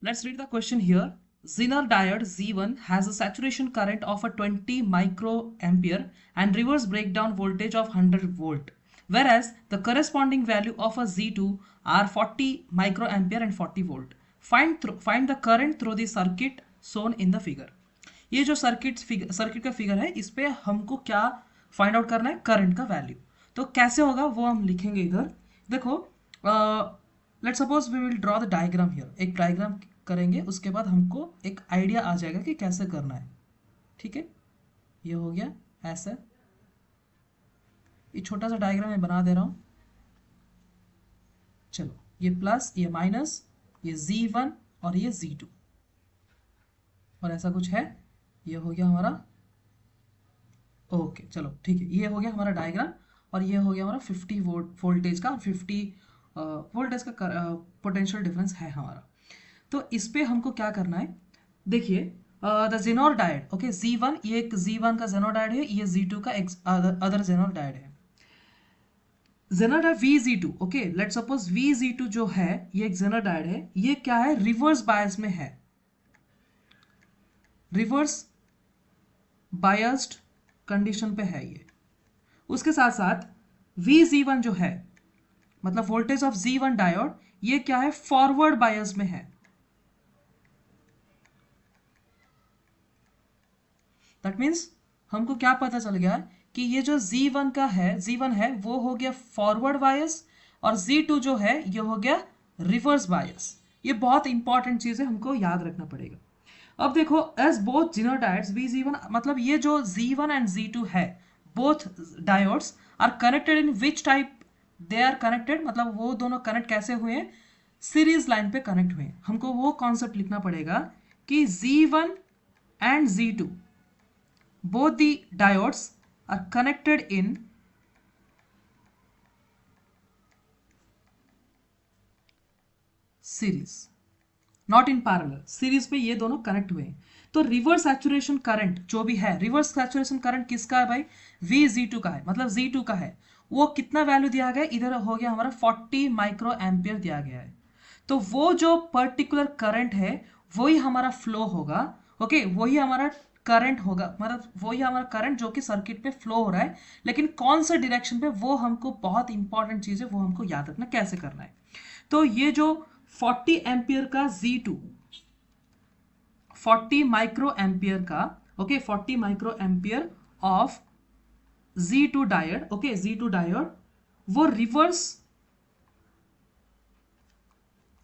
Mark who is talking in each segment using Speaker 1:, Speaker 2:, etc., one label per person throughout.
Speaker 1: let's read the question here. Zener diode Z1 has a saturation current of a 20 microampere and reverse breakdown voltage of 100 volt, whereas the corresponding value of a Z2 are 40 microampere and 40 volt. Find the current through the circuit shown in the figure. ये जो circuit का figure है, इस पे हमको क्या find out करना है, करंट का वैल्यू. तो कैसे होगा वो हम लिखेंगे इधर. देखो, let's suppose we will draw the diagram here. एक डायग्राम करेंगे, उसके बाद हमको एक आइडिया आ जाएगा कि कैसे करना है. ठीक है, ये हो गया ऐसे. ये छोटा सा डायग्राम मैं बना दे रहा हूं. चलो, ये प्लस, ये माइनस, ये Z1 और ये Z2 और ऐसा कुछ है. ये हो गया हमारा. ओके, चलो ठीक है, ये हो गया हमारा डायग्राम. और ये हो गया हमारा 50 वोल्टेज का, 50 वोल्टेज का पोटेंशियल डिफरेंस है हमारा. तो इस पे हमको क्या करना है, देखिए, the Jenner diode. Okay, Z1, ये एक Z1 का जेनर डायोड है, ये Z2 का अदर जेनर डायोड है. Zener diode VZ2. Okay, let's suppose VZ2 जो है ये एक जेनर डायोड है. ये क्या है, रिवर्स बायस में है. रिवर्स बायस्ड कंडीशन पे है ये. उसके साथ साथ VZ1 जो है, मतलब वोल्टेज ऑफ Z1 डायोड, ये क्या है, फॉरवर्ड बायस में है. दैट मीन्स हमको क्या पता चल गया कि ये जो Z1 है वो हो गया फॉरवर्ड बायस, और Z2 जो है ये हो गया रिवर्स बायस. ये बहुत इंपॉर्टेंट चीज है, हमको याद रखना पड़ेगा. अब देखो, as both Jenner diodes VZ1, मतलब ये जो Z1 एंड Z2 है, both diodes are connected in which type they are connected, मतलब वो दोनों कनेक्ट कैसे हुए हैं, सीरीज लाइन पे कनेक्ट हुए हैं. हमको वो कॉन्सेप्ट लिखना पड़ेगा कि Z1 and Z2 both the diodes are connected in series, not in parallel. Series पे ये दोनों कनेक्ट हुए हैं. तो रिवर्स सैचुरेशन करंट जो भी है, रिवर्स सैचुरेशन करंट किसका है भाई, VZ2 का है, मतलब Z2 का है. वो कितना वैल्यू दिया गया, इधर हो गया हमारा 40 माइक्रो एम्पियर दिया गया है. तो वो जो पर्टिकुलर करंट है वही हमारा फ्लो होगा. ओके, वही हमारा करंट होगा, मतलब वही हमारा करंट जो कि सर्किट पे फ्लो हो रहा है. लेकिन कौन सा डायरेक्शन पे, वो हमको बहुत इंपॉर्टेंट चीज है, वो हमको याद रखना कैसे करना है. तो ये जो 40 एम्पियर का Z2, 40 माइक्रो एम्पियर का, okay, 40 micro ampere of Z2 diode. Okay, Z2 diode वो रिवर्स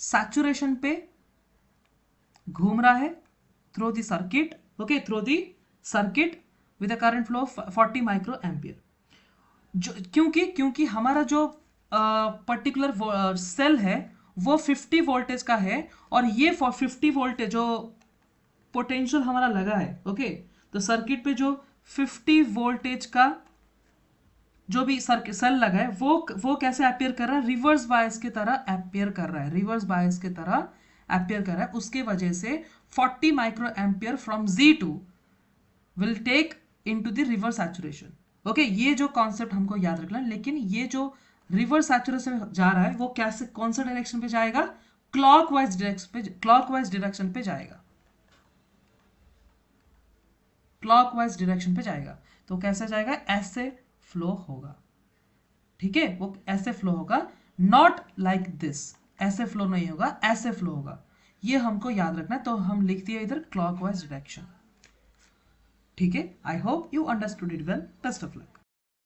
Speaker 1: सैचुरेशन पे घूम रहा है through the circuit. Okay, through the circuit with a current flow of 40 micro ampere. क्योंकि हमारा जो पर्टिकुलर सेल है वो 50 वोल्टेज का है, और ये 50 वोल्टेज जो पोटेंशियल हमारा लगा है. ओके, तो सर्किट पे जो 50 वोल्टेज का जो भी सेल लगा है वो कैसे अपियर कर रहा है, रिवर्स बायस की तरह अपियर कर रहा है. रिवर्स बायस की तरह अपियर कर रहा है. उसके वजह से 40 micro ampere from Z2 will take into the reverse saturation. Okay, ये जो कॉन्सेप्ट हमको याद रखना है. लेकिन ये जो रिवर्स सैचुरेशन जा रहा है वो कैसे, कौन सा डायरेक्शन पे जाएगा, क्लॉकवाइज डायरेक्शन पे जाएगा. क्लॉकवाइज डायरेक्शन पे जाएगा. तो कैसे जाएगा, ऐसे फ्लो होगा. ठीक है, वो ऐसे फ्लो होगा, नॉट लाइक दिस. ऐसे फ्लो नहीं होगा, ऐसे फ्लो होगा. ये हमको याद रखना है. तो हम लिख दिए इधर क्लॉकवाइज डायरेक्शन. ठीक है, I hope you understood it well. Best of luck.